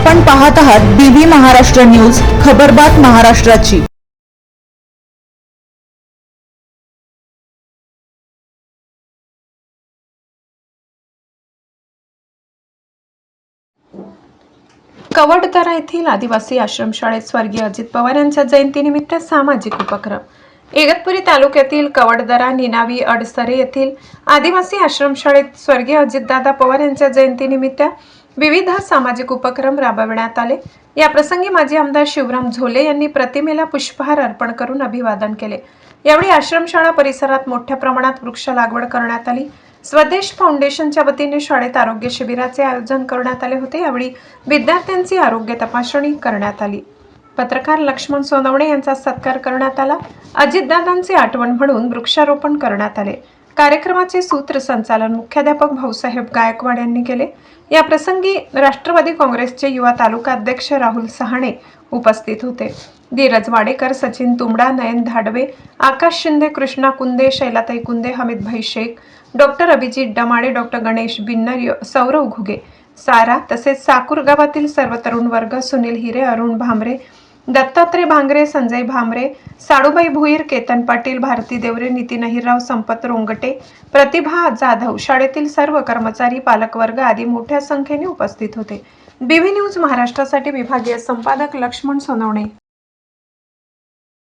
आपण पाहत आहात बीबी महाराष्ट्र न्यूज, खबरबात महाराष्ट्राची। कवडदरा येथील आदिवासी आश्रमशाळेत स्वर्गीय अजित पवार यांच्या जयंतीनिमित्त सामाजिक उपक्रम। इगतपुरी तालुक्यातील कवडदरा निनावी अडसरे येथील आदिवासी आश्रमशाळेत स्वर्गीय अजितदादा पवार यांच्या जयंतीनिमित्त विविध सामाजिक उपक्रम राबविण्यात आले। या प्रसंगी माजी आमदार शिवराम झोले यांनी प्रतिमेला पुष्पहार अर्पण करून अभिवादन केले। यावेळी आश्रमशाळा परिसरात मोठ्या प्रमाणात वृक्ष लागवड करण्यात आली। स्वदेश फाउंडेशनच्या वतीने शाळेत आरोग्य शिबिराचे आयोजन करण्यात आले होते। यावेळी विद्यार्थ्यांची आरोग्य तपासणी करण्यात आली। पत्रकार लक्ष्मण सोनवणे यांचा सत्कार करण्यात आला। अजितदादांची आठवण म्हणून वृक्षारोपण करण्यात आले। कार्यक्रमाचे सूत्रसंचालन मुख्याध्यापक भाऊसाहेब गायकवाड यांनी केले। या प्रसंगी राष्ट्रवादी काँग्रेसचे युवा तालुका अध्यक्ष राहुल सहाणे उपस्थित होते। धीरज वाडेकर, सचिन तुंबडा, नयन धाडवे, आकाश शिंदे, कृष्णा कुंदे, शैलाताई कुंदे, हमीदभाई शेख, डॉक्टर अभिजित डमाडे, डॉक्टर गणेश बिन्नर, सौरव घुगे, सारा तसेच साकूर गावातील सर्व तरुण वर्ग, सुनील हिरे, अरुण भामरे, दत्तात्रय भांगरे, संजय भामरे, साडूबाई भुईर, केतन पाटील, भारती देवरे, नितीन अहिरराव, संपत रोंगटे, प्रतिभा जाधव, शाळेतील सर्व कर्मचारी, पालकवर्ग आदी मोठ्या संख्येने उपस्थित होते। बीबी न्यूज महाराष्ट्रासाठी विभागीय संपादक लक्ष्मण सोनवणे।